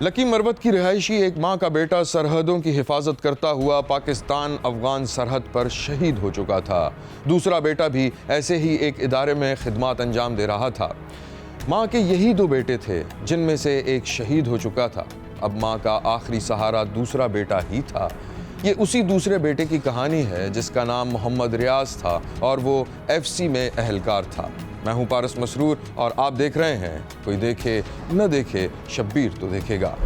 Lucky Marwat की रिहायशी एक माँ का बेटा सरहदों की हिफाजत करता हुआ पाकिस्तान अफगान सरहद पर शहीद हो चुका था। दूसरा बेटा भी ऐसे ही एक इदारे में खिदमत अंजाम दे रहा था। माँ के यही दो बेटे थे जिनमें से एक शहीद हो चुका था। अब माँ का आखिरी सहारा दूसरा बेटा ही था। ये उसी दूसरे बेटे की कहानी है जिसका नाम मोहम्मद रियाज था और वो FC में एहलकार था। मैं हूं पारस मसरूर और आप देख रहे हैं कोई देखे न देखे शब्बीर तो देखेगा।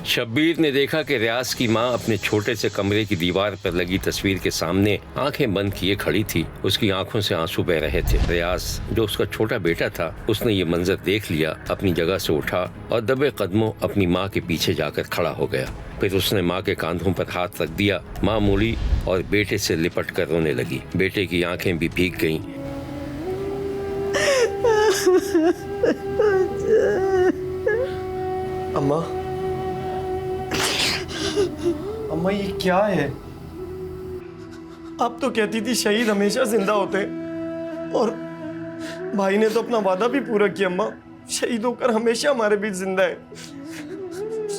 शब्बीर ने देखा कि रियाज की माँ अपने छोटे से कमरे की दीवार पर लगी तस्वीर के सामने आंखें बंद किए खड़ी थी। उसकी आंखों से आंसू बह रहे थे। रियाज, जो उसका छोटा बेटा था, उसने ये मंजर देख लिया, अपनी जगह से उठा और दबे कदमों अपनी माँ के पीछे जाकर खड़ा हो गया। फिर उसने माँ के कांधों पर हाथ रख दिया। माँ मुड़ी और बेटे से लिपट कर रोने लगी। बेटे की आंखें भी भीग गईं। अम्मा, अम्मा ये क्या है? आप तो कहती थी शहीद हमेशा जिंदा होते हैं और भाई ने तो अपना वादा भी पूरा किया। अम्मा, शहीद होकर हमेशा हमारे बीच जिंदा है।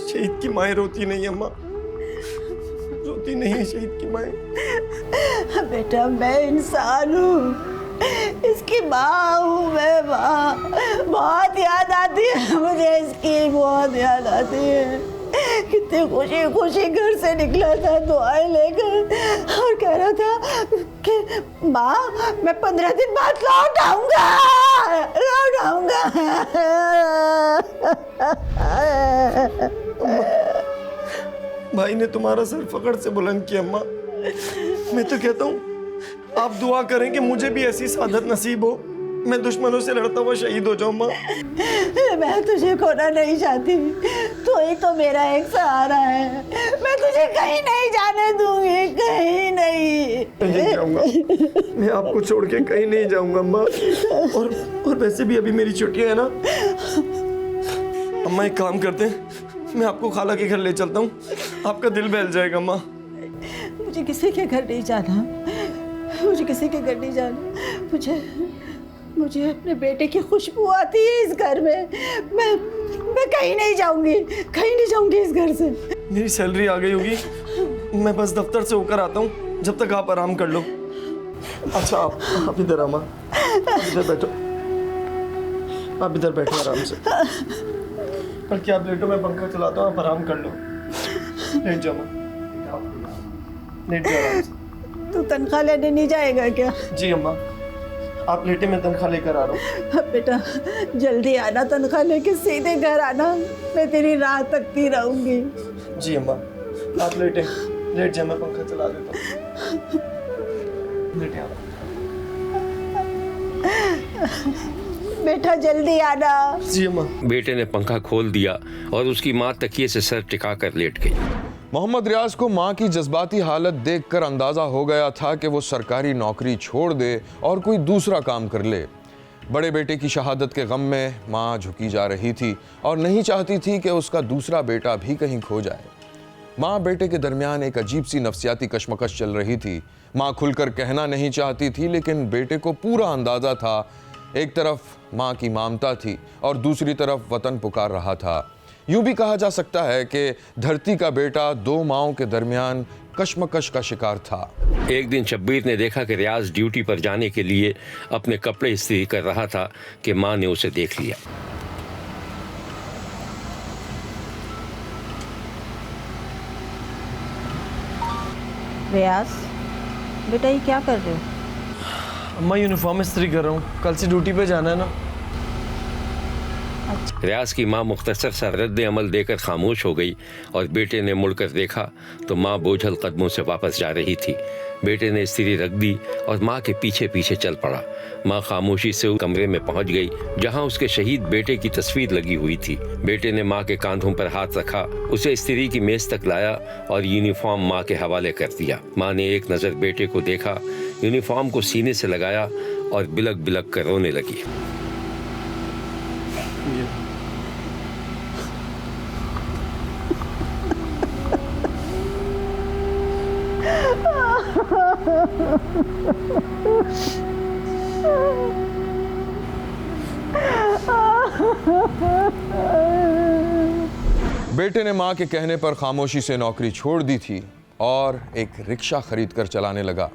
शहीद की माएँ रोती नहीं। अम्मा, रोती नहीं है शहीद की माएँ। बेटा, मैं इंसान हूँ, इसकी माँ हूँ मैं। माँ, बहुत याद आती है मुझे, इसकी बहुत याद आती है। कितनी खुशी खुशी घर से निकला था दुआएं लेकर और कह रहा था कि माँ मैं 15 दिन बाद लौट आऊंगा। भाई ने तुम्हारा सर फकड़ से बुलंद किया। अम्मा, मैं तो कहता हूँ आप दुआ करें कि मुझे भी ऐसी सादत नसीब हो, मैं दुश्मनों से लड़ता हुआ शहीद हो जाऊँ। माँ, मैं तुझे खोना नहीं चाहती, तू ही तो मेरा एक सहारा है। मैं तुझे कहीं नहीं जाने दूंगी, कहीं नहीं जाऊंगा। मैं आपको छोड़ के कहीं नहीं जाऊंगा अम्मा। और वैसे भी अभी मेरी छुट्टियां है ना। अम्मा, एक काम करते हैं, मैं आपको खाला के घर ले चलता हूँ, आपका दिल बहल जाएगा। अम्मा, मुझे किसी के घर नहीं जाना, मुझे किसी के घर नहीं जाना। मुझे अपने बेटे की खुशबू आती है इस घर में। मैं कहीं नहीं जाऊंगी, कहीं नहीं जाऊंगी इस घर से। मेरी सैलरी आ गई होगी, मैं बस दफ्तर से होकर आता हूँ, जब तक आप आराम कर लो। अच्छा, आप इधर अम्मा, इधर बैठो, आप इधर बैठो आराम से। बल्कि आप लेटो, मैं पंखा चलाता हूँ, आप आराम कर लो। लेट जाओ, लेट जाओ आराम से। तू तनख्वाह लेने नहीं जाएगा क्या? जी अम्मा, आप लेटे, मैं तनख्वाह लेकर आ रहा हूँ। बेटा जल्दी आना, तनख्वाह लेके सीधे घर आना, मैं तेरी राह तकती रहूंगी। जी अम्मा, आप लेटे, लेट जाए, मैं पंखा चला देता हूँ। लेटे आप। बेटा जल्दी आना। जी अम्मा। बेटे ने पंखा खोल दिया और उसकी माँ तकिए से सर टिका कर लेट गई। मोहम्मद रियाज को माँ की जज्बाती हालत देखकर अंदाजा हो गया था कि वो सरकारी नौकरी छोड़ दे और कोई दूसरा काम कर ले। बड़े बेटे की शहादत के गम में माँ झुकी जा रही थी और नहीं चाहती थी कि उसका दूसरा बेटा भी कहीं खो जाए। माँ बेटे के दरमियान एक अजीब सी नफ्सियाती कशमकश चल रही थी। माँ खुलकर कहना नहीं चाहती थी, लेकिन बेटे को पूरा अंदाजा था। एक तरफ माँ की ममता थी और दूसरी तरफ वतन पुकार रहा था। यूं भी कहा जा सकता है कि धरती का बेटा दो माओं के दरमियान कशमकश का शिकार था। एक दिन शब्बीर ने देखा कि रियाज ड्यूटी पर जाने के लिए अपने कपड़े इस्त्री कर रहा था कि माँ ने उसे देख लिया। रियाज बेटा, ये क्या कर रहे हो? अम्मा, यूनिफॉर्म इस्त्री कर रहा हूँ, कल से ड्यूटी पे जाना है ना। रियाज की माँ मुख्तसर सा रद्द अमल देकर खामोश हो गई और बेटे ने मुड़कर देखा तो माँ बोझल कदमों से वापस जा रही थी। बेटे ने इस्त्री रख दी और माँ के पीछे पीछे चल पड़ा। माँ खामोशी से उस कमरे में पहुंच गई जहां उसके शहीद बेटे की तस्वीर लगी हुई थी। बेटे ने माँ के कांधों पर हाथ रखा, उसे इस्त्री की मेज तक लाया और यूनिफॉर्म माँ के हवाले कर दिया। माँ ने एक नज़र बेटे को देखा, यूनिफॉर्म को सीने से लगाया और बिलक बिलक कर रोने लगी। बेटे ने मां के कहने पर खामोशी से नौकरी छोड़ दी थी और एक रिक्शा खरीद कर चलाने लगा।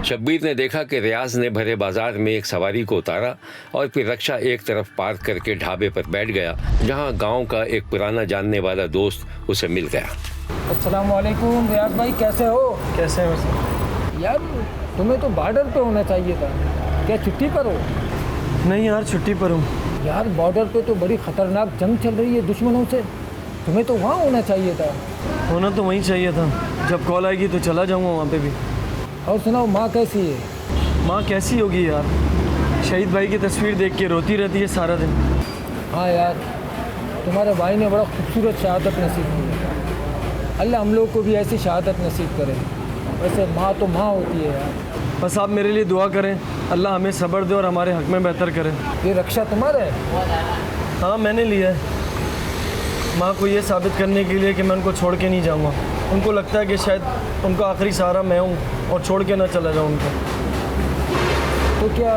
शब्बीर ने देखा कि रियाज ने भरे बाजार में एक सवारी को उतारा और फिर रिक्शा एक तरफ पार्क करके ढाबे पर बैठ गया, जहां गांव का एक पुराना जानने वाला दोस्त उसे मिल गया। अस्सलाम वालेकुम रियाज भाई, कैसे हो? कैसे हैं वैसे? यार तुम्हें तो बॉर्डर पे होना चाहिए था, क्या छुट्टी पर हो? नहीं यार, छुट्टी पर हूँ। यार बॉर्डर पे तो बड़ी खतरनाक जंग चल रही है दुश्मनों से, तुम्हें तो वहाँ होना चाहिए था। होना तो वहीं चाहिए था, जब कॉल आएगी तो चला जाऊँगा वहाँ पे भी। और सुनाओ, माँ कैसी है? माँ कैसी होगी यार, शहीद भाई की तस्वीर देख के रोती रहती है सारा दिन। हाँ यार, तुम्हारे भाई ने बड़ा खूबसूरत शहादत नसीब की, अल्लाह हम लोग को भी ऐसी शहादत नसीब करे। वैसे माँ तो माँ होती है यार। बस आप मेरे लिए दुआ करें, अल्लाह हमें सब्र दे और हमारे हक में बेहतर करें। ये रक्षा तुम्हारा है? हाँ मैंने लिया है, माँ को ये साबित करने के लिए कि मैं उनको छोड़ के नहीं जाऊँगा। उनको लगता है कि शायद उनका आखिरी सहारा मैं हूँ और छोड़ के ना चला जाऊँ उनको। तो क्या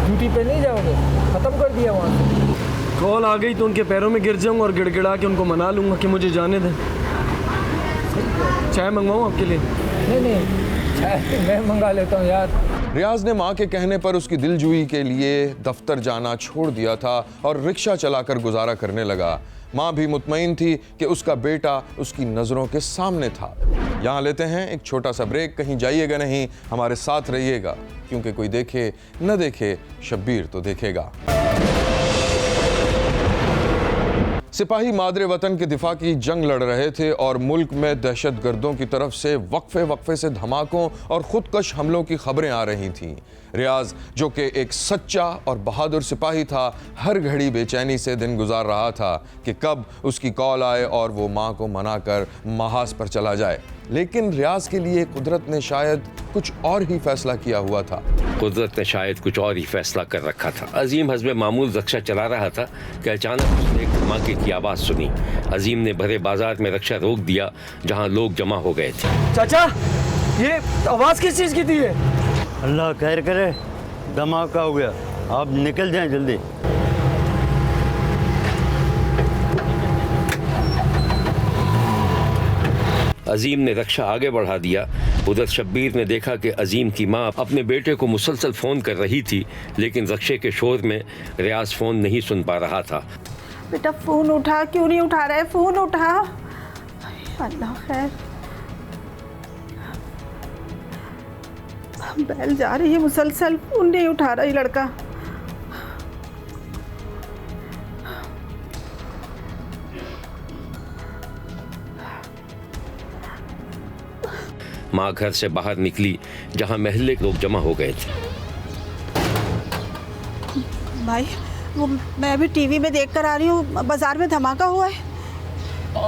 ड्यूटी पे नहीं जाओगे? ख़त्म कर दिया वहाँ से? कॉल आ गई तो उनके पैरों में गिर जाऊँगा और गिड़गिड़ा के उनको मना लूँगा कि मुझे जाने दें। चाय मंगवाऊँ आपके लिए? नहीं, चाय मैं मंगा लेता हूँ यार। रियाज ने मां के कहने पर उसकी दिलजुई के लिए दफ्तर जाना छोड़ दिया था और रिक्शा चलाकर गुजारा करने लगा। मां भी मुतमईन थी कि उसका बेटा उसकी नज़रों के सामने था। यहाँ लेते हैं एक छोटा सा ब्रेक, कहीं जाइएगा नहीं, हमारे साथ रहिएगा, क्योंकि कोई देखे न देखे शब्बीर तो देखेगा। सिपाही मादरे वतन के दिफा की जंग लड़ रहे थे और मुल्क में दहशतगर्दों की तरफ से वक्फे से धमाकों और खुदकश हमलों की खबरें आ रही थीं। रियाज, जो कि एक सच्चा और बहादुर सिपाही था, हर घड़ी बेचैनी से दिन गुजार रहा था कि कब उसकी कॉल आए और वो माँ को मनाकर महाज पर चला जाए। लेकिन रियाज के लिए कुदरत ने शायद कुछ और ही फैसला किया हुआ था। कुदरत ने शायद कुछ और ही फैसला कर रखा था। अजीम हस्बे मामूल रक्षा चला रहा था कि अचानक उसने एक धमाके की आवाज़ सुनी। अजीम ने भरे बाजार में रक्षा रोक दिया, जहां लोग जमा हो गए थे। चाचा, ये आवाज़ किस चीज़ की थी? अल्लाह खैर करे, धमाका हो गया, आप निकल जाएं जल्दी। अजीम ने रक्षा आगे बढ़ा दिया। उधर शब्बीर ने देखा कि अजीम की माँ अपने बेटे को मुसलसल फ़ोन कर रही थी, लेकिन रक्षे के शोर में रियाज फ़ोन नहीं सुन पा रहा था। बेटा फ़ोन उठा, क्यों नहीं उठा रहा है? फ़ोन उठा। अल्लाह खैर, बैल जा रही है मुसलसल, फ़ोन नहीं उठा रहा ये लड़का। माँ घर से बाहर निकली, जहां महल्ले के लोग जमा हो गए थे। भाई, वो मैं अभी टीवी में देख कर आ रही हूँ, बाजार में धमाका हुआ है।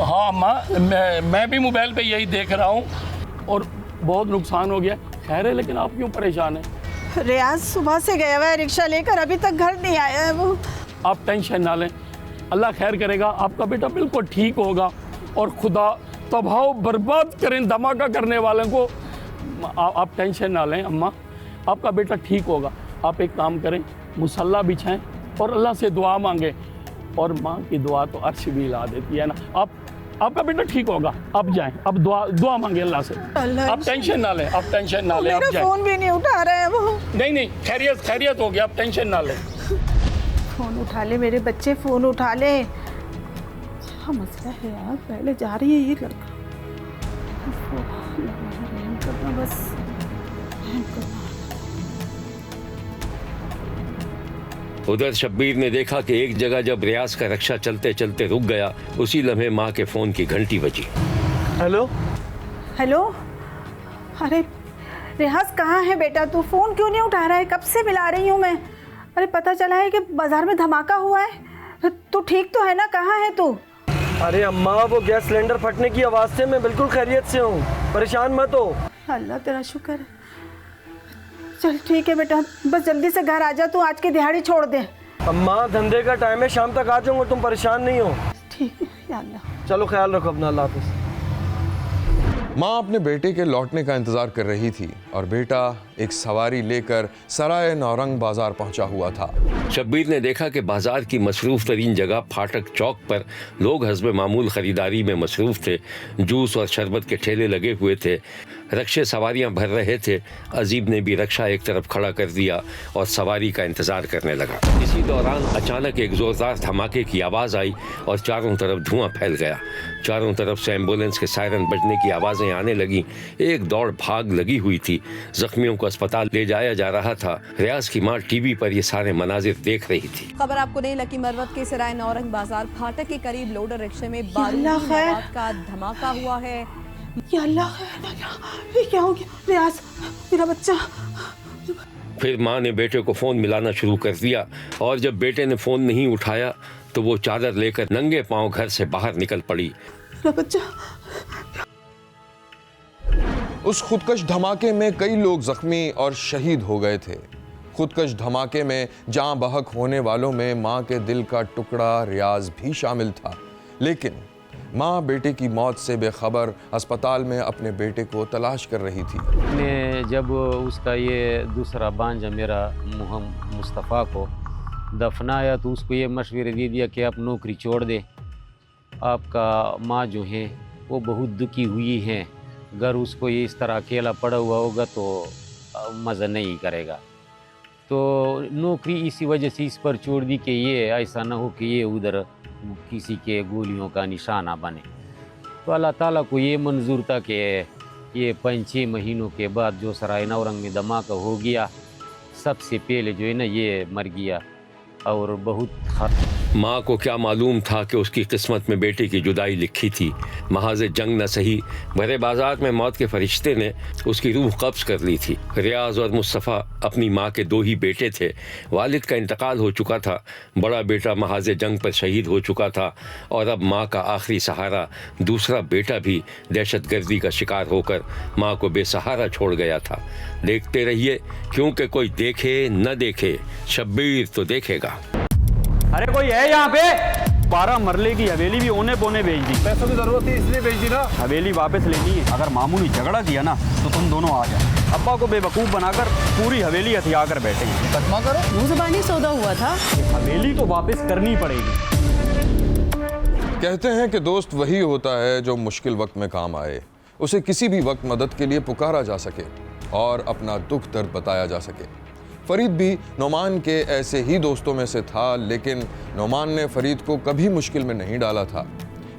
हाँ माँ, मैं भी मोबाइल पे यही देख रहा हूँ और बहुत नुकसान हो गया। खैर है, लेकिन आप क्यों परेशान हैं? रियाज सुबह से गया हुआ है रिक्शा लेकर, अभी तक घर नहीं आया है वो। आप टेंशन ना लें, अल्लाह खैर करेगा। आपका बेटा बिल्कुल ठीक होगा और खुदा तबाह बर्बाद करें धमाका करने वालों को। आप टेंशन ना लें अम्मा, आपका बेटा ठीक होगा। आप एक काम करें, मुसल्ला बिछाएं और अल्लाह से दुआ मांगें, और माँ की दुआ तो अर्श भी हिला देती है ना। आपका बेटा ठीक होगा, आप जाएं, अब दुआ मांगे अल्लाह से। आप टेंशन ना लें, आप टेंशन ना लें, आप मेरा जाएं। फोन भी नहीं उठा रहा है वो। नहीं, खैरियत हो गया, आप टेंशन ना लें। फोन उठा ले मेरे बच्चे, फोन उठा ले। क्या मसला है यार, पहले जा रही है ये लड़का। रहम करना बस, रहम करना। उधर शब्बीर ने देखा कि एक जगह जब रियाज का रक्षा चलते चलते रुक गया, उसी लम्हे माँ के फ़ोन की घंटी बजी। हेलो हेलो, अरे रियाज कहाँ है बेटा? तू फ़ोन क्यों नहीं उठा रहा है? कब से मिला रही हूँ मैं। अरे पता चला है कि बाजार में धमाका हुआ है। तू ठीक तो है ना? कहाँ है तू? अरे अम्मा, वो गैस सिलेंडर फटने की आवाज़ से मैं बिल्कुल खैरियत से हूँ, परेशान मत हो। अल्लाह तेरा शुक्र है। चल ठीक है बेटा, बस जल्दी से घर आ जा, तू आज की दिहाड़ी छोड़ दे। अम्मा धंधे का टाइम है, शाम तक आ जाऊंगा, तुम परेशान नहीं हो। ठीक है या अल्लाह। चलो ख्याल रखो अपना, अल्लाह हाफिज़। माँ अपने बेटे के लौटने का इंतजार कर रही थी और बेटा एक सवारी लेकर सराय नौरंग बाजार पहुंचा हुआ था। शब्बीर ने देखा कि बाजार की मसरूफ तरीन जगह फाटक चौक पर लोग हस्ब मामूल खरीदारी में मसरूफ थे। जूस और शरबत के ठेले लगे हुए थे, रक्शे सवारियां भर रहे थे। अजीब ने भी रक्षा एक तरफ खड़ा कर दिया और सवारी का इंतजार करने लगा। इसी दौरान अचानक एक जोरदार धमाके की आवाज़ आई और चारों तरफ धुआं फैल गया। चारों तरफ से एम्बुलेंस के सायरन बजने की आवाज़ें आने लगी। एक दौड़ भाग लगी हुई थी। जख्मियों को अस्पताल ले जाया जा रहा था। रियाज की माँ टीवी पर ये सारे मनाजिर देख रही थी। खबर आपको नहीं लगी, मरवत के सराय नौरंग बाजार फाटक के करीब लोडर रिक्शे में बारूदी अल्लाह खैर। मवाद का धमाका हुआ है। या अल्लाह, ये क्या हो गया? रियाज, मेरा बच्चा। फिर माँ ने बेटे को फ़ोन मिलाना शुरू कर दिया और जब बेटे ने फ़ोन नहीं उठाया तो वो चादर लेकर नंगे पांव घर से बाहर निकल पड़ी। मेरा बच्चा। उस खुदकश धमाके में कई लोग जख्मी और शहीद हो गए थे। खुदकश धमाके में जान बहक होने वालों में माँ के दिल का टुकड़ा रियाज भी शामिल था। लेकिन माँ बेटे की मौत से बेखबर अस्पताल में अपने बेटे को तलाश कर रही थी। ने जब उसका ये दूसरा भांजा मेरा मुस्तफ़ा को दफनाया तो उसको ये मशवरे दे दिया कि आप नौकरी छोड़ दे। आपका माँ जो है वो बहुत दुखी हुई हैं। अगर उसको ये इस तरह अकेला पड़ा हुआ होगा तो मज़ा नहीं करेगा। तो नौकरी इसी वजह से इस पर छोड़ दी कि ये ऐसा ना हो कि ये उधर किसी के गोलियों का निशाना बने। तो अल्लाह ताला को ये मंजूर था कि ये 5-6 महीनों के बाद जो सराय नौरंग में धमाका हो गया, सबसे पहले जो है ना ये मर गया और बहुत माँ को क्या मालूम था कि उसकी किस्मत में बेटे की जुदाई लिखी थी। महाज़ जंग न सही, भरे बाजार में मौत के फरिश्ते ने उसकी रूह कब्ज़ कर ली थी। रियाज और मुस्तफ़ा अपनी माँ के 2 ही बेटे थे। वालिद का इंतकाल हो चुका था, बड़ा बेटा महाज़ जंग पर शहीद हो चुका था और अब माँ का आखिरी सहारा दूसरा बेटा भी दहशतगर्दी का शिकार होकर माँ को बेसहारा छोड़ गया था। देखते रहिए, क्योंकि कोई देखे न देखे, शब्बीर तो देखेगा। अरे कोई है यहाँ पे? 12 मरले की हवेली भी ओने पोने बेच दी। पैसों की जरूरत थी इसलिए भेज दी ना। हवेली वापस लेनी है। अगर मामूली झगड़ा किया ना तो तुम दोनों आ जाओ। अब्बा को बेवकूफ़ बनाकर पूरी हवेली हथिया कर बैठे। मुकदमा करो। मुँह ज़बानी सौदा हुआ था। हवेली तो वापस करनी पड़ेगी। कहते हैं कि दोस्त वही होता है जो मुश्किल वक्त में काम आए, उसे किसी भी वक्त मदद के लिए पुकारा जा सके और अपना दुख दर्द बताया जा सके। फरीद भी नौमान के ऐसे ही दोस्तों में से था, लेकिन नौमान ने फरीद को कभी मुश्किल में नहीं डाला था।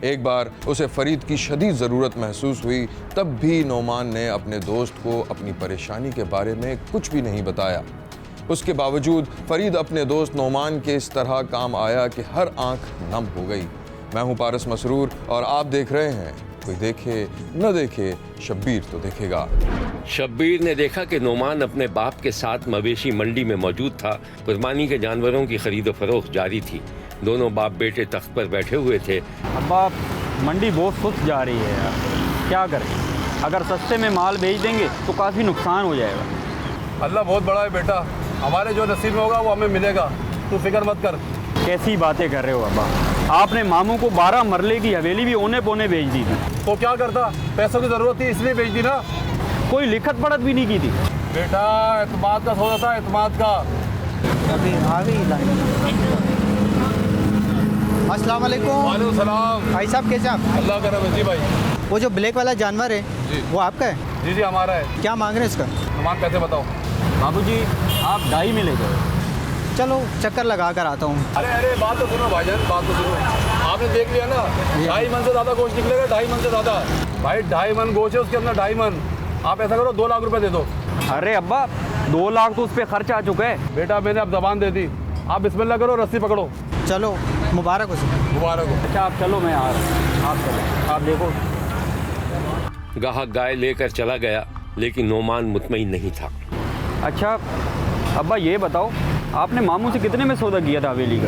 एक बार उसे फरीद की शदीद ज़रूरत महसूस हुई, तब भी नौमान ने अपने दोस्त को अपनी परेशानी के बारे में कुछ भी नहीं बताया। उसके बावजूद फरीद अपने दोस्त नौमान के इस तरह काम आया कि हर आंख नम हो गई। मैं हूं पारस मसरूर और आप देख रहे हैं कोई देखे न देखे, शब्बीर तो देखेगा। शब्बीर ने देखा कि नौमान अपने बाप के साथ मवेशी मंडी में मौजूद था। कुर्बानी के जानवरों की खरीदो फरोख्त जारी थी। दोनों बाप बेटे तख्त पर बैठे हुए थे। अब्बा मंडी बहुत सुस्त जा रही है यार, क्या करें? अगर सस्ते में माल बेच देंगे तो काफ़ी नुकसान हो जाएगा। अल्लाह बहुत बड़ा है बेटा, हमारे जो नसीब में होगा वो हमें मिलेगा, तू फिक्र मत कर। कैसी बातें कर रहे हो अब्बा? आपने मामू को 12 मरले की हवेली भी ओने पोने बेच दी थी। तो क्या करता, पैसों की जरूरत थी इसलिए भेज दी ना। कोई लिखत पढ़त भी नहीं की थी। बेटा एतमाद का सौदा था, एतमाद का। अस्सलाम वालेकुम। वालेकुम सलाम। भाई साहब कैसे आप? अल्लाह का रब जी भाई। वो जो ब्लैक वाला जानवर है जी। वो आपका है? जी जी हमारा है। क्या मांग रहे हैं इसका? नौमान कैसे बताओ? बाबूजी आप डाई में ले जाओ। चलो चक्कर लगा कर आता हूँ। अरे अरे बात तो सुनो भाईजान, बात तो सुनो। आपने देख लिया ना, 2.5 मन से ज़्यादा गोश्त निकलेगा, 2.5 मन से ज़्यादा। भाई 2.5 मन गोश्त है, उसके अंदर 2.5 मन। आप ऐसा करो 2 लाख रुपए दे दो। अरे अब्बा 2 लाख तो उस पर खर्च आ चुका है। बेटा मैंने अब जबान दे दी, आप बिस्मिल्लाह करो, रस्सी पकड़ो। चलो मुबारक हो सर। मुबारक हो। अच्छा आप चलो, मैं आ रहा हूँ। आप चलो, आप देखो। गाहक गाय लेकर चला गया, लेकिन नौमान मुतमईन नहीं था। अच्छा अब्बा ये बताओ, आपने मामू से कितने में सौदा किया था हवेली का?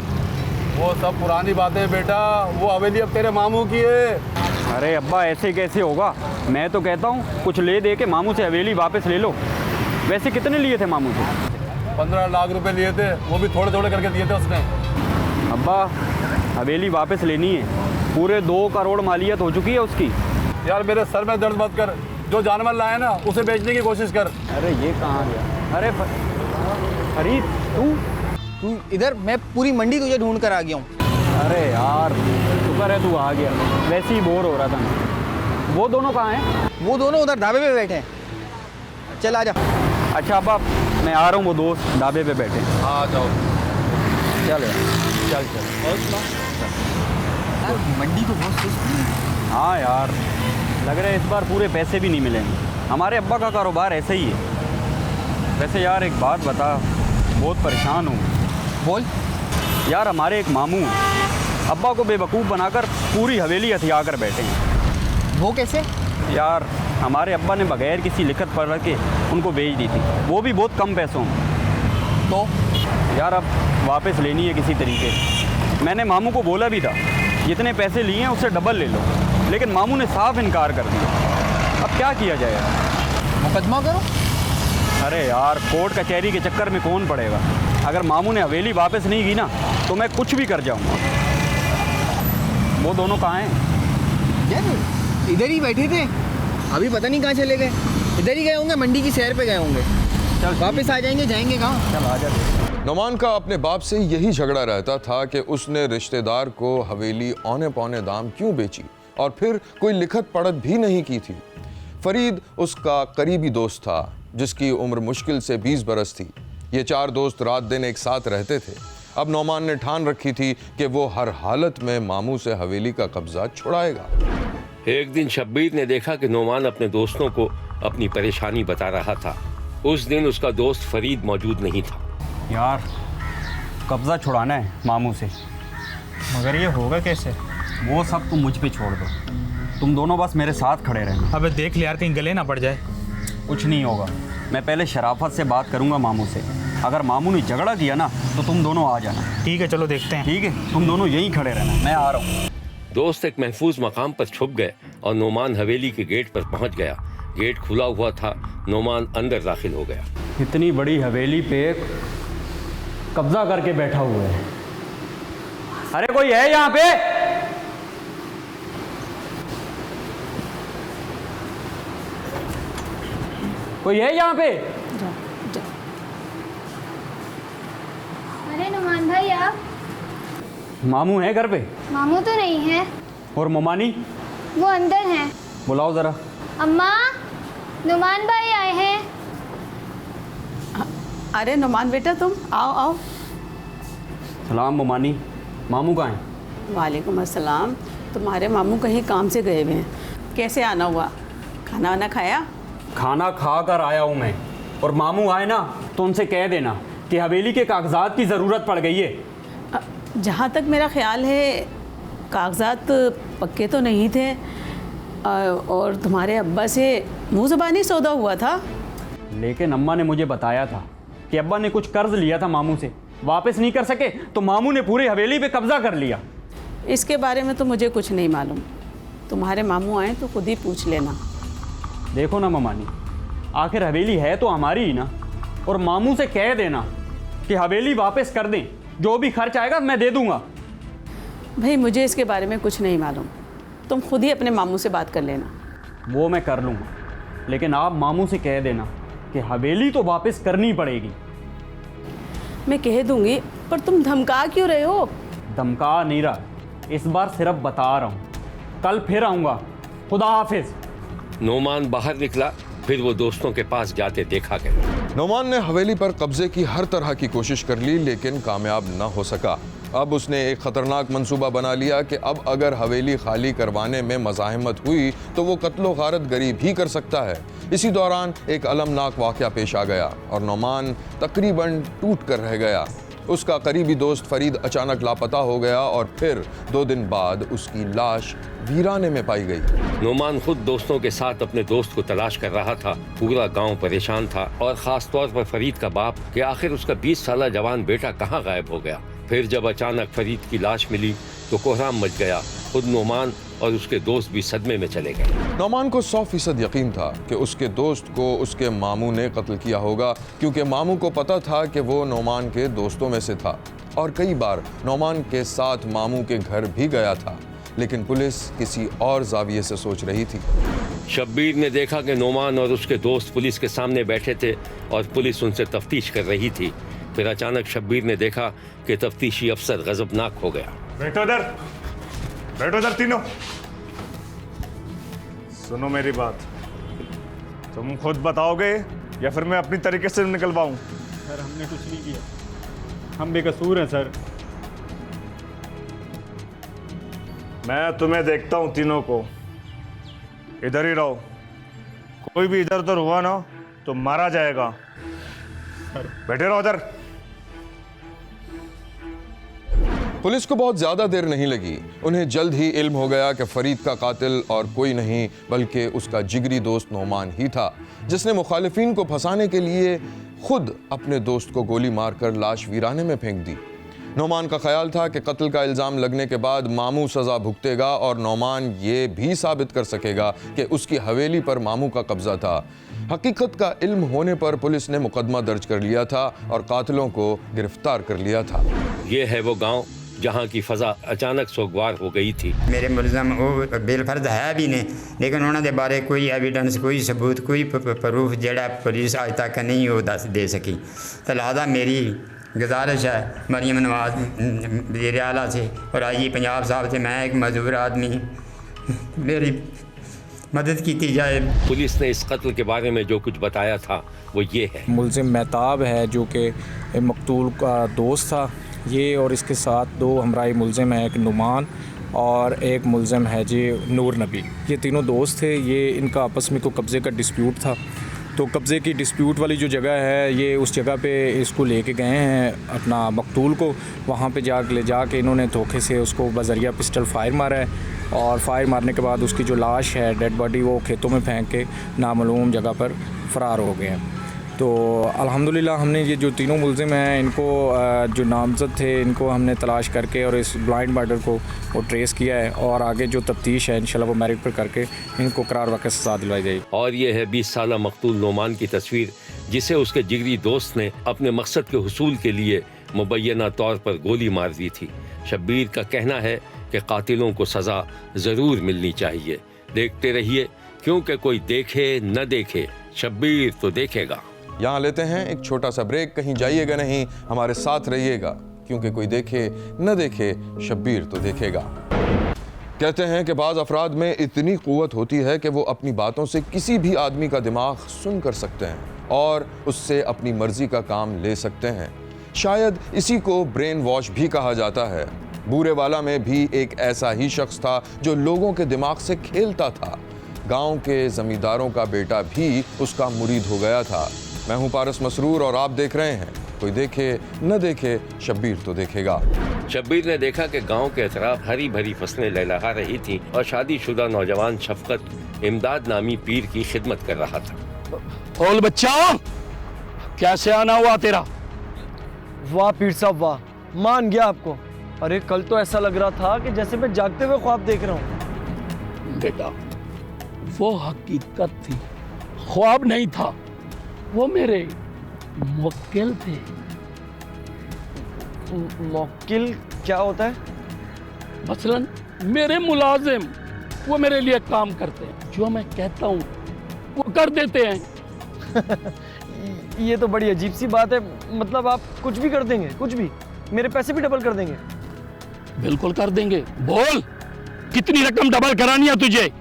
वो सब पुरानी बातें बेटा, वो हवेली अब तेरे मामू की है। अरे अब्बा ऐसे कैसे होगा? मैं तो कहता हूँ कुछ ले दे के मामू से हवेली वापस ले लो। वैसे कितने लिए थे मामू से? 15 लाख रुपए लिए थे, वो भी थोड़े थोड़े करके दिए थे उसने। अब्बा हवेली वापस लेनी है, पूरे 2 करोड़ मालियत हो चुकी है उसकी। यार मेरे सर में दर्द मत कर, जो जानवर लाया ना उसे बेचने की कोशिश कर। अरे ये कहाँ गया? अरे फरीद तू इधर, मैं पूरी मंडी तुझे ढूंढ कर आ गया हूँ। अरे यार शुक्र है तू आ गया, वैसे ही बोर हो रहा था मैं। वो दोनों कहाँ हैं? वो दोनों उधर ढाबे पे बैठे हैं। चल आ जा। अच्छा अब्बा मैं आ रहा हूँ, वो दोस्त ढाबे पे बैठे हैं। हाँ जाओ। चल यार चल। मंडी तो बहुत सुस्त है। हाँ यार लग रहा है इस बार पूरे पैसे भी नहीं मिलेंगे। हमारे अब्बा का कारोबार ऐसे ही है। वैसे यार एक बात बता, बहुत परेशान हूँ। बोल। यार हमारे एक मामू हैं, अब्बा को बेवकूफ़ बनाकर पूरी हवेली हथिया कर बैठे हैं। वो कैसे? यार हमारे अब्बा ने बगैर किसी लिखत पढ़ के उनको बेच दी थी, वो भी बहुत कम पैसों में। तो यार अब वापस लेनी है किसी तरीके से। मैंने मामू को बोला भी था जितने पैसे लिए हैं उससे डबल ले लो, लेकिन मामू ने साफ इनकार कर दिया। अब क्या किया जाए? मुकदमा करो। अरे यार कोर्ट कचहरी के चक्कर में कौन पड़ेगा? अगर मामू ने हवेली वापस नहीं की ना तो मैं कुछ भी कर जाऊंगा। वो दोनों कहाँ हैं? यार इधर ही बैठे थे, अभी पता नहीं कहाँ चले गए। इधर ही गए होंगे, मंडी की सैर पे गए होंगे। चल वापस आ जाएंगे, जाएंगे कहाँ? चल आ जा। नोमान का अपने बाप से यही झगड़ा रहता था कि उसने रिश्तेदार को हवेली औने पौने दाम क्यों बेची और फिर कोई लिखत पढ़त भी नहीं की थी। फरीद उसका करीबी दोस्त था जिसकी उम्र मुश्किल से 20 बरस थी। ये 4 दोस्त रात दिन एक साथ रहते थे। अब नोमान ने ठान रखी थी कि वो हर हालत में मामू से हवेली का कब्जा छुड़ाएगा। एक दिन शब्बीर ने देखा कि नोमान अपने दोस्तों को अपनी परेशानी बता रहा था। उस दिन उसका दोस्त फरीद मौजूद नहीं था। यार कब्ज़ा छुड़ाना है मामू से, मगर ये होगा कैसे? वो सब तुम मुझ पे छोड़ दो, तुम दोनों बस मेरे साथ खड़े रहना। अबे देख ले यार, कहीं गले ना पड़ जाए। कुछ नहीं होगा, मैं पहले शराफत से बात करूंगा मामू से। अगर मामू ने झगड़ा किया ना तो तुम दोनों आ जाना। ठीक है चलो देखते हैं। ठीक है, तुम दोनों यहीं खड़े रहना, मैं आ रहा हूँ। दोस्त एक महफूज मकाम पर छुप गए और नोमान हवेली के गेट पर पहुंच गया। गेट खुला हुआ था, नोमान अंदर दाखिल हो गया। इतनी बड़ी हवेली पे कब्जा करके बैठा हुआ है। अरे कोई है यहाँ पे? कोई है यहाँ पे? अरे नुमान भाई आप? मामू है घर पे? मामू तो नहीं है। और मोमानी? वो अंदर हैं। बुलाओ जरा। अम्मा, नुमान भाई आए हैं। अरे नुमान बेटा तुम आओ आओ। सलाम मोमानी, मामू कहाँ हैं? वालेकुम अस्सलाम। तुम्हारे मामू कहीं काम से गए हुए हैं, कैसे आना हुआ? खाना वाना खाया? खाना खा कर आया हूँ मैं। और मामू आए ना तो उनसे कह देना कि हवेली के कागजात की ज़रूरत पड़ गई है। जहाँ तक मेरा ख्याल है कागजात पक्के तो नहीं थे, और तुम्हारे अब्बा से मुँह ज़बानी सौदा हुआ था। लेकिन अम्मा ने मुझे बताया था कि अब्बा ने कुछ कर्ज लिया था मामू से, वापस नहीं कर सके तो मामू ने पूरी हवेली पे कब्जा कर लिया। इसके बारे में तो मुझे कुछ नहीं मालूम, तुम्हारे मामू आए तो खुद ही पूछ लेना। देखो ना ममानी, आखिर हवेली है तो हमारी ही ना। और मामू से कह देना कि हवेली वापस कर दें, जो भी खर्च आएगा मैं दे दूंगा। भाई मुझे इसके बारे में कुछ नहीं मालूम, तुम खुद ही अपने मामू से बात कर लेना। वो मैं कर लूँगा, लेकिन आप मामू से कह देना कि हवेली तो वापस करनी पड़ेगी। मैं कह दूंगी, पर तुम धमका क्यों रहे हो? धमका नहीं रहा, इस बार सिर्फ बता रहा हूँ। कल फिर आऊँगा, खुदा हाफिज। नोमान बाहर निकला, फिर वो दोस्तों के पास जाते देखा गया। नोमान ने हवेली पर कब्जे की हर तरह की कोशिश कर ली लेकिन कामयाब न हो सका। अब उसने एक खतरनाक मंसूबा बना लिया कि अब अगर हवेली खाली करवाने में मज़ाहमत हुई तो वो कत्लो गारत गरीब ही कर सकता है। इसी दौरान एक अलमनाक वाक़या पेश आ गया और नोमान तकरीबन टूट कर रह गया। उसका करीबी दोस्त फरीद अचानक लापता हो गया और फिर 2 दिन बाद उसकी लाश वीराने में पाई गई। नोमान खुद दोस्तों के साथ अपने दोस्त को तलाश कर रहा था। पूरा गांव परेशान था और ख़ास तौर पर फरीद का बाप कि आखिर उसका 20 साला जवान बेटा कहाँ गायब हो गया। फिर जब अचानक फरीद की लाश मिली तो कोहराम मच गया। खुद नोमान और उसके दोस्त भी सदमे में चले गए। नोमान को 100% यकीन था कि उसके दोस्त को उसके मामू ने कत्ल किया होगा, क्योंकि मामू को पता था कि वो नोमान के दोस्तों में से था और कई बार नोमान के साथ मामू के घर भी गया था। लेकिन पुलिस किसी और जाविये से सोच रही थी। शब्बीर ने देखा कि नोमान और उसके दोस्त पुलिस के सामने बैठे थे और पुलिस उनसे तफ्तीश कर रही थी। फिर अचानक शब्बीर ने देखा कि तफ्तीशी अफसर गजबनाक हो गया। बैठो इधर तीनों। सुनो मेरी बात, तुम खुद बताओगे या फिर मैं अपनी तरीके से निकलवाऊं? सर हमने कुछ नहीं किया, हम बेकसूर हैं सर। मैं तुम्हें देखता हूं तीनों को, इधर ही रहो। कोई भी इधर उधर हुआ ना तो मारा जाएगा। बैठे रहो इधर। पुलिस को बहुत ज्यादा देर नहीं लगी। उन्हें जल्द ही इल्म हो गया कि फरीद का कातिल और कोई नहीं बल्कि उसका जिगरी दोस्त नोमान ही था, जिसने मुखालिफिन को फंसाने के लिए खुद अपने दोस्त को गोली मारकर लाश वीराने में फेंक दी। नोमान का ख्याल था कि कत्ल का इल्ज़ाम लगने के बाद मामू सज़ा भुगतेगा और नोमान ये भी साबित कर सकेगा कि उसकी हवेली पर मामू का कब्जा था। हकीकत का इल्म होने पर पुलिस ने मुकदमा दर्ज कर लिया था और कातिलों को गिरफ्तार कर लिया था। ये है वो गांव जहां की फ़ज़ा अचानक सोगवार हो गई थी। मेरे मुलजम वो बेलफर्ज है भी नहीं, लेकिन उन्होंने बारे कोई एविडेंस, कोई सबूत, कोई प्रूफ जेड़ा पुलिस अज तक नहीं वो दस दे सकी। तो लिहाजा मेरी गुजारिश है मरीम नवाज वज़ीर आला से और आई पंजाब साहब से, मैं एक मजदूर आदमी, मेरी मदद की जाए। पुलिस ने इस कत्ल के बारे में जो कुछ बताया था वो ये है। मुलजिम महताब है जो कि मकतूल का दोस्त था, ये और इसके साथ दो हमराई मुलजिम हैं, एक नुमान और एक मुलजिम है जी नूर नबी। ये तीनों दोस्त थे। ये इनका आपस में कोई कब्ज़े का डिस्प्यूट था, तो कब्ज़े की डिस्प्यूट वाली जो जगह है ये उस जगह पे इसको लेके गए हैं अपना मकतूल को। वहाँ पे ले जाके इन्होंने धोखे से उसको बज़रिया पिस्टल फायर मारा है और फायर मारने के बाद उसकी जो लाश है डेड बॉडी वो खेतों में फेंक के नामालूम जगह पर फ़रार हो गए हैं। तो अल्हम्दुलिल्लाह हमने ये जो तीनों मुलजिम हैं इनको जो नामज़द थे इनको हमने तलाश करके और इस ब्लाइंड मर्डर को वो ट्रेस किया है और आगे जो तफ्तीश है इंशाल्लाह वो मेरिट पर करके इनको करार वाक़ई सज़ा दिलवाई जाएगी। और ये है 20 साला मकतूल नोमान की तस्वीर, जिसे उसके जिगरी दोस्त ने अपने मकसद के हुसूल के लिए मुबैना तौर पर गोली मार दी थी। शब्बीर का कहना है कि कातिलों को सज़ा ज़रूर मिलनी चाहिए। देखते रहिए, क्योंकि कोई देखे न देखे शब्बीर तो देखेगा। यहाँ लेते हैं एक छोटा सा ब्रेक। कहीं जाइएगा नहीं, हमारे साथ रहिएगा, क्योंकि कोई देखे न देखे शब्बीर तो देखेगा। कहते हैं कि बाज़ अफराद में इतनी क़ुव्वत होती है कि वो अपनी बातों से किसी भी आदमी का दिमाग सुन कर सकते हैं और उससे अपनी मर्जी का काम ले सकते हैं। शायद इसी को ब्रेन वॉश भी कहा जाता है। बूरेवाला में भी एक ऐसा ही शख्स था जो लोगों के दिमाग से खेलता था। गांव के जमींदारों का बेटा भी उसका मुरीद हो गया था। मैं हूं पारस मसरूर और आप देख रहे हैं कोई देखे न देखे शब्बीर तो देखेगा। शब्बीर ने देखा कि गांव के अतराफ हरी भरी फसलें लहलहा रही थीं और शादीशुदा नौजवान शफकत इमदाद नामी पीर की खिदमत कर रहा था। बोल बच्चा, कैसे आना हुआ तेरा? वाह पीर साहब वाह, मान गया आपको। अरे कल तो ऐसा लग रहा था कि जैसे मैं जागते हुए ख्वाब देख रहा हूँ। बेटा, वो हकीकत थी, ख्वाब नहीं था। वो मेरे मुवक्किल थे। मुवक्किल क्या होता है? मसलन मेरे मुलाजिम, वो मेरे लिए काम करते हैं, जो मैं कहता हूँ वो कर देते हैं। ये तो बड़ी अजीब सी बात है। मतलब आप कुछ भी कर देंगे? कुछ भी? मेरे पैसे भी डबल कर देंगे? बिल्कुल कर देंगे। बोल, कितनी रकम डबल करानी है तुझे?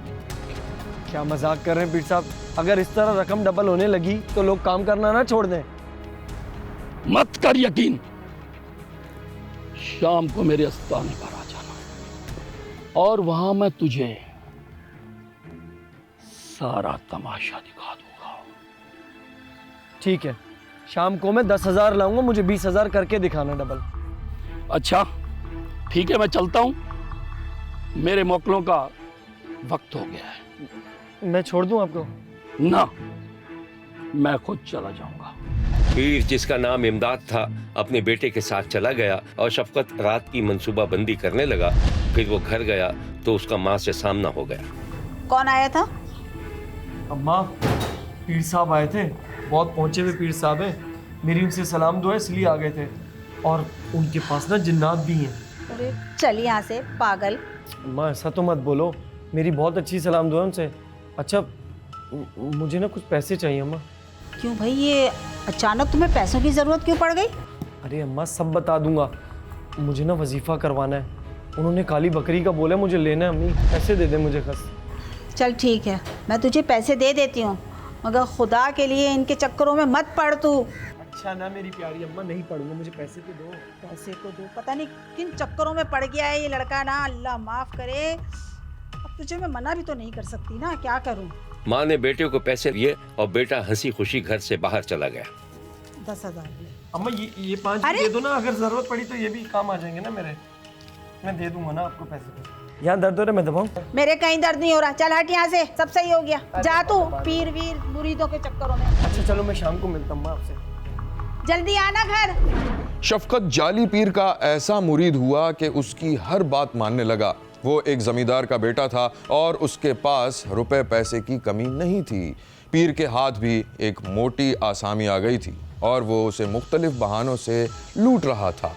क्या मजाक कर रहे हैं पीर साहब? अगर इस तरह रकम डबल होने लगी तो लोग काम करना ना छोड़ दें। मत कर यकीन, शाम को मेरे आस्थाने पर आ जाना और वहां मैं तुझे सारा तमाशा दिखा दूंगा। ठीक है, शाम को मैं 10,000 लाऊंगा, मुझे 20,000 करके दिखाना डबल। अच्छा ठीक है, मैं चलता हूं, मेरे मोकलों का वक्त हो गया है। मैं छोड़ दूं आपको? ना, मैं खुद चला जाऊंगा। पीर, जिसका नाम इमदाद था, अपने बेटे के साथ चला गया और शफकत रात की मंसूबा बंदी करने लगा। फिर वो घर गया तो उसका माँ से सामना हो गया। कौन आया था? अम्मा, पीर साहब आए थे। बहुत पहुंचे हुए पीर साहब हैं। मेरी उनसे सलाम दुआ इसलिए आ गए थे और उनके पास ना जिन्नात भी हैं। अरे चल यहाँ से पागल। अम्मा ऐसा तो मत बोलो, मेरी बहुत अच्छी सलाम दुआ उनसे। अच्छा मुझे ना कुछ पैसे चाहिए अम्मा। क्यों भाई, ये अचानक तुम्हें पैसों की ज़रूरत क्यों पड़ गई? अरे अम्मा सब बता दूंगा, मुझे ना वजीफ़ा करवाना है, उन्होंने काली बकरी का बोला मुझे लेना है। अम्मी पैसे दे दे मुझे बस। चल ठीक है, मैं तुझे पैसे दे देती हूँ, मगर खुदा के लिए इनके चक्करों में मत पड़ तू। अच्छा ना मेरी प्यारी अम्मा, नहीं पढ़ूंगा, मुझे पैसे तो दो। पैसे को दो, पता नहीं किन चक्करों में पड़ गया है ये लड़का ना, अल्लाह माफ़ करे। अब तुझे मैं मना भी तो नहीं कर सकती ना, क्या करूँ। माँ ने बेटे को पैसे दिए और बेटा हंसी खुशी घर से बाहर चला गया। 10,000 अम्मा ये 5 दे दो ना, अगर ज़रूरत पड़ी तो ये भी काम आ जाएंगे ना मेरे। मैं दे दूंगा ना आपको पैसे। यहाँ दर्द हो रहा है, मैं दबाऊं? मेरे कहीं दर्द नहीं हो रहा, चल हट यहाँ से, सब सही हो गया। जा तू पीर वीर मुरीदों के चक्करों में। अच्छा चलो मैं शाम को मिलता हूँ आपसे। जल्दी आना घर। शफकत जाली पीर का ऐसा मुरीद हुआ कि उसकी हर बात मानने लगा। वो एक जमींदार का बेटा था और उसके पास रुपए पैसे की कमी नहीं थी। पीर के हाथ भी एक मोटी आसामी आ गई थी और वो उसे मुख्तलिफ बहानों से लूट रहा था।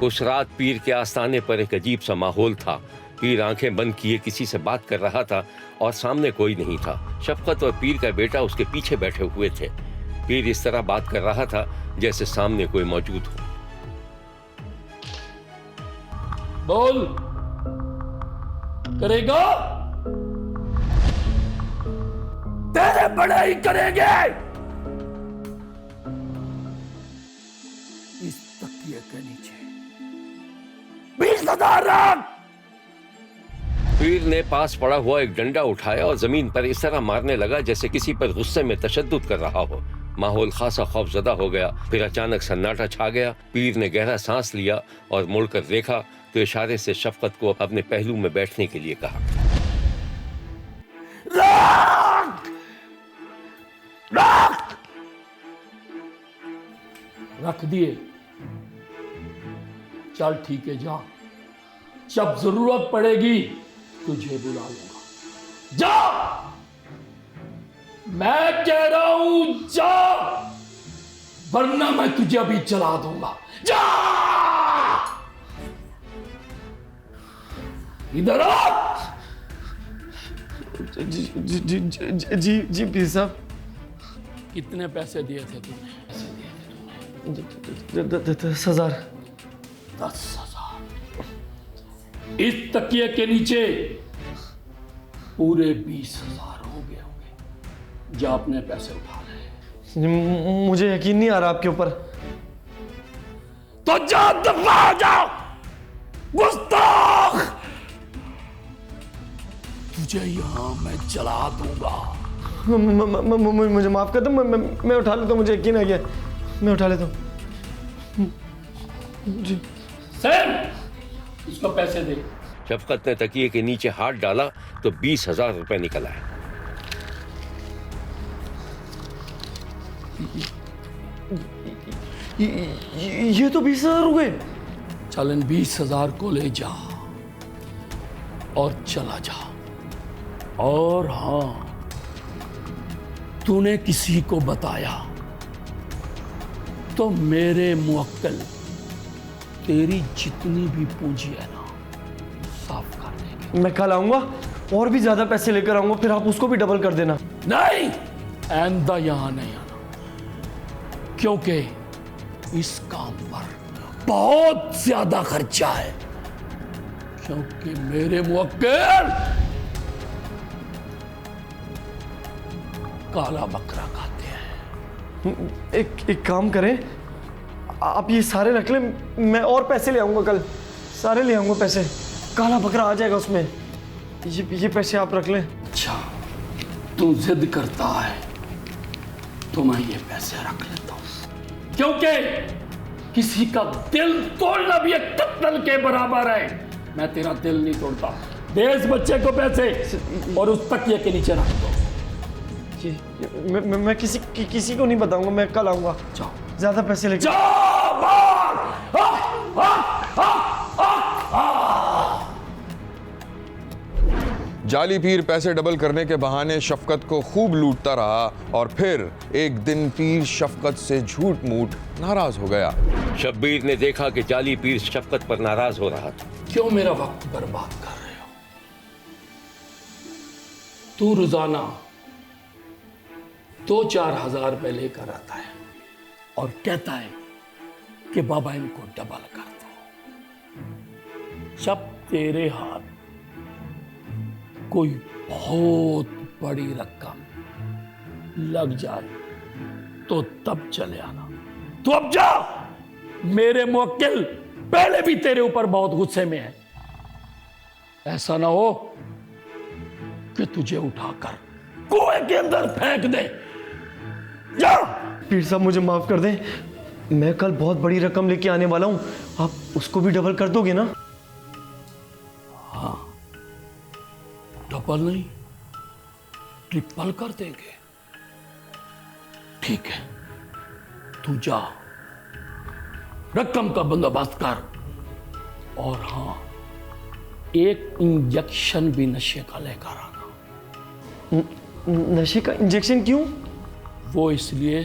उस रात पीर के आस्थाने पर एक अजीब सा माहौल था। पीर आंखें बंद किए किसी से बात कर रहा था और सामने कोई नहीं था। शफकत और पीर का बेटा उसके पीछे बैठे हुए थे। पीर इस तरह बात कर रहा था जैसे सामने कोई मौजूद हो। बोल, करेगा? तेरे बड़े ही करेंगे। इस तकिए के नीचे 20,000 रख। पीर ने पास पड़ा हुआ एक डंडा उठाया और जमीन पर इस तरह मारने लगा जैसे किसी पर गुस्से में तशद्दुद कर रहा हो। माहौल खासा खौफजदा हो गया। फिर अचानक सन्नाटा छा गया। पीर ने गहरा सांस लिया और मुड़कर देखा तो इशारे से शफकत को अपने पहलू में बैठने के लिए कहा। रख दिए। चल ठीक है, जा, जब जरूरत पड़ेगी तुझे बुला लूंगा। जा, मैं कह रहा हूं जा, वरना मैं तुझे अभी जला दूंगा। जा, इधर आ। जी पीर साहब। कितने पैसे दिए थे तुमने? 10,000। 10,000। इस तकिए के नीचे पूरे 20,000 हो गए होंगे। जा अपने पैसे उठा ले। मुझे यकीन नहीं आ रहा आपके ऊपर। तो जा, दफा हो जाओ, गुस्ताख। तुझे यहां मैं जला दूंगा। मुझे माफ कर दो, मैं उठा लेता हूँ, मुझे यकीन आ गया, मैं उठा लेता हूँ। सैम, इसको पैसे दे। शफकत ने तकिए के नीचे हाथ डाला तो 20,000 रुपए निकल आए। ये तो 20,000 हो गए। चल इन 20,000 को ले जा और चला जा। और हाँ, तूने किसी को बताया तो मेरे मुवक्किल तेरी जितनी भी पूंजी है ना साफ कर देंगे। मैं कल आऊंगा और भी ज्यादा पैसे लेकर आऊंगा, फिर आप उसको भी डबल कर देना। नहीं, आइंदा यहां नहीं आना, क्योंकि इस काम पर बहुत ज्यादा खर्चा है। क्योंकि मेरे मुवक्किल काला बकरा खाते हैं। एक काम करें, आप ये सारे रख लें, मैं और पैसे ले आऊंगा कल, सारे ले आऊंगा पैसे, काला बकरा आ जाएगा उसमें। ये पैसे आप रख लें। अच्छा, तू जिद करता है तो मैं ये पैसे रख लेता हूं, क्योंकि किसी का दिल तोड़ना भी एक कत्ल के बराबर है। मैं तेरा दिल नहीं तोड़ता। दे इस बच्चे को पैसे और उस तकिए के नीचे रख दो। मैं किसी को नहीं बताऊंगा, मैं कल आऊंगा। जाओ, ज्यादा पैसे लेके जाली पीर पैसे डबल करने के बहाने शफकत को खूब लूटता रहा और फिर एक दिन पीर शफकत से झूठ मूठ नाराज हो गया। शब्बीर ने देखा कि जाली पीर शफकत पर नाराज हो रहा था। क्यों मेरा वक्त बर्बाद कर रहे हो? तू रोजाना 2-4 हज़ार रुपए लेकर आता है और कहता है कि बाबा इनको डबल कर दो। जब तेरे हाथ कोई बहुत बड़ी रकम लग जाए तो तब चले आना। तो अब जा, मेरे मुवक्किल पहले भी तेरे ऊपर बहुत गुस्से में है। ऐसा ना हो कि तुझे उठाकर कुएं के अंदर फेंक दे। जा। पीर साहब मुझे माफ कर दें, मैं कल बहुत बड़ी रकम लेके आने वाला हूं, आप उसको भी डबल कर दोगे ना? हाँ, डबल नहीं, ट्रिपल कर देंगे। ठीक है, तू जा, रकम का बंदोबस्त कर। और हाँ, एक इंजेक्शन भी नशे का लेकर आना। नशे का इंजेक्शन क्यों? वो इसलिए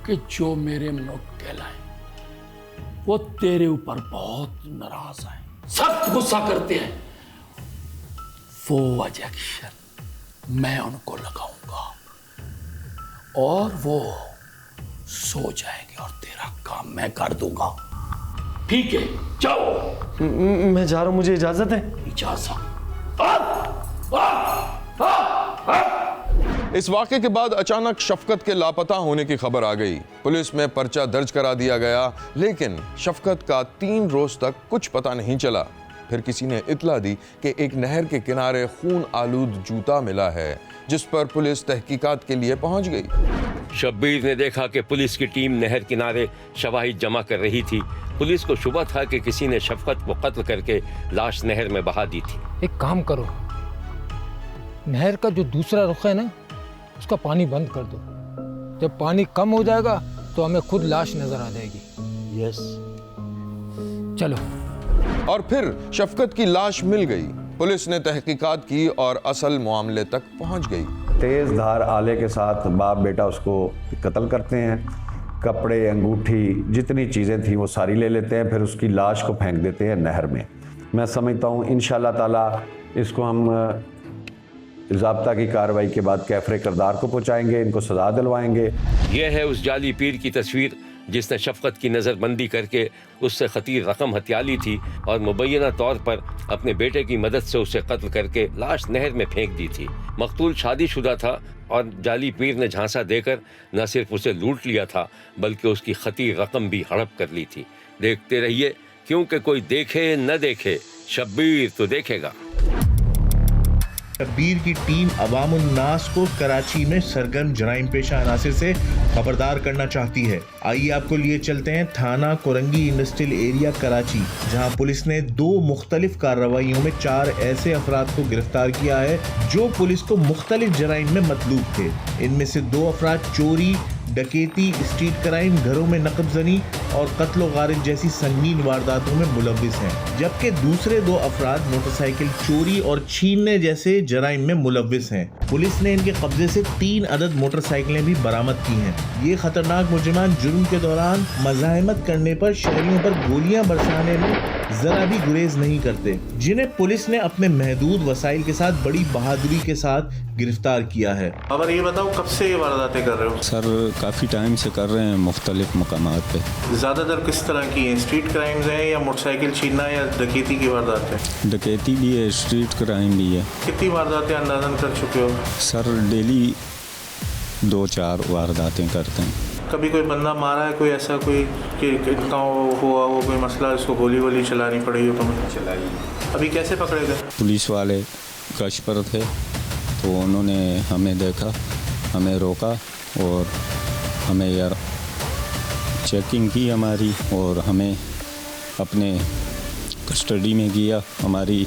कि जो मेरे मुवक्किल हैं वो तेरे ऊपर बहुत नाराज हैं, सख्त गुस्सा करते हैं। वो इंजेक्शन मैं उनको लगाऊंगा और वो सो जाएंगे और तेरा काम मैं कर दूंगा। ठीक है, जाओ। मैं जा रहा हूं, मुझे इजाजत है? इजाजत। इस वाक़े के बाद अचानक शफकत के लापता होने की खबर आ गई। पुलिस में पर्चा दर्ज करा दिया गया, लेकिन शफकत का 3 रोज तक कुछ पता नहीं चला। फिर किसी ने इत्ला दी कि एक नहर के किनारे खून आलूद जूता मिला है, जिस पर पुलिस तहकीकात के लिए पहुंच गई। शब्बीर ने देखा कि पुलिस की टीम नहर किनारे शवाहिद जमा कर रही थी। पुलिस को शुबा था कि किसी ने शफकत को कत्ल करके लाश नहर में बहा दी थी। एक काम करो, नहर का जो दूसरा रुख है ना, उसका पानी बंद कर दो। जब पानी कम हो जाएगा तो हमें खुद लाश नजर आ जाएगी। यस, चलो। और फिर शफकत की लाश मिल गई। पुलिस ने तहकीकात की और असल मामले तक पहुंच गई। तेज धार आले के साथ बाप बेटा उसको कत्ल करते हैं। कपड़े, अंगूठी, जितनी चीज़ें थी वो सारी ले लेते हैं, फिर उसकी लाश को फेंक देते हैं नहर में। मैं समझता हूँ इंशाअल्लाह ताला इसको हम ज़ाब्ता की कार्रवाई के बाद कैफरे किरदार को पहुँचाएंगे, इनको सजा दिलवाएंगे। यह है उस जाली पीर की तस्वीर जिसने शफकत की नज़रबंदी करके उससे खतीर रकम हत्या ली थी और मुबैना तौर पर अपने बेटे की मदद से उसे कत्ल करके लाश नहर में फेंक दी थी। मकतूल शादीशुदा था और जाली पीर ने झांसा देकर न सिर्फ उसे लूट लिया था बल्कि उसकी खतीर रकम भी हड़प कर ली थी। देखते रहिए, क्योंकि कोई देखे न देखे, शब्बीर तो देखेगा। शब्बीर की टीम अवामुन्नास को कराची में सरगर्म जराइम पेशा अनासिर से खबरदार करना चाहती है। आइए आपको लिए चलते हैं थाना कोरंगी इंडस्ट्रियल एरिया कराची, जहां पुलिस ने 2 मुख्तलिफ कार्रवाइयों में 4 ऐसे अफराद को गिरफ्तार किया है जो पुलिस को मुख्तलिफ जराइम में मतलूब थे। इनमें से 2 अफराद चोरी, डकैती, स्ट्रीट क्राइम, घरों में नकबजनी और कत्ल व गारत जैसी संगीन वारदातों में मुलव्विस हैं, जबकि दूसरे 2 अफराद मोटरसाइकिल चोरी और छीनने जैसे जराइम में मुलव्विस हैं। पुलिस ने इनके कब्जे से 3 अदद मोटरसाइकिलें भी बरामद की हैं। ये खतरनाक मुजरिमान जुर्म के दौरान मज़ाहमत करने पर शहरियों पर गोलियां बरसाने में जरा भी गुरेज नहीं करते, जिन्हें पुलिस ने अपने महदूद वसाइल के साथ बड़ी बहादुरी के साथ गिरफ्तार किया है। अब ये बताओ, कब से ये वारदातें कर रहे हो? सर काफ़ी टाइम से कर रहे हैं, मुख्तलिफ मकामात पे। ज़्यादातर किस तरह की हैं? स्ट्रीट क्राइम्स हैं या मोटरसाइकिल छीनना या डकैती की वारदातें? डकैती भी है, स्ट्रीट क्राइम भी है। कितनी वारदातें अंदाजन कर चुके हो? सर डेली 2-4 वारदातें करते हैं। कभी कोई बंदा मारा है, कोई ऐसा कोई कि इनका हुआ वो कोई मसला, इसको गोली वोली चलानी पड़ी हो? तो चलाई। अभी कैसे पकड़े गए? पुलिस वाले गश्त पर थे तो उन्होंने हमें देखा, हमें रोका और हमें यार चेकिंग की हमारी और हमें अपने कस्टडी में किया, हमारी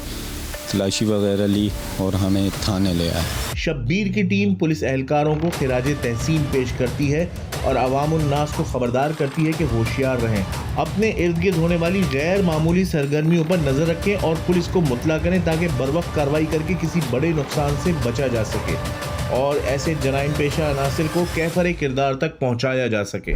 तलाशी वगैरह ली और हमें थाने ले आए। शब्बीर की टीम पुलिस एहलकारों को खिराजे तहसीन पेश करती है और अवामुन्नास को खबरदार करती है कि होशियार रहें, अपने इर्द गिर्द होने वाली गैर मामूली सरगर्मियों पर नजर रखें और पुलिस को मुतला करें ताकि बरवक्त कार्रवाई करके किसी बड़े नुकसान से बचा जा सके। और ऐसे जराइम पेशा अनासिर को कैफरे किरदार तक पहुँचाया जा सके।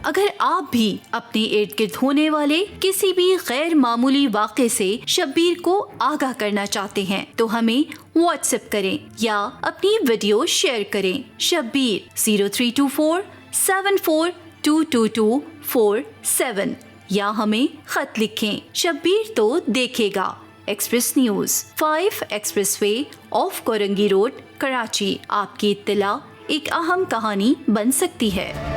अगर आप भी अपने इर्द गिर्द होने वाले किसी भी गैर मामूली वाक़े से शब्बीर को आगाह करना चाहते हैं तो हमें व्हाट्सएप करें या अपनी वीडियो शेयर करें। शब्बीर 0324 742224 या हमें खत लिखें। शब्बीर तो देखेगा। Express news 5 expressway of Korangi road, Karachi. आपकी इत्तला एक अहम कहानी बन सकती है।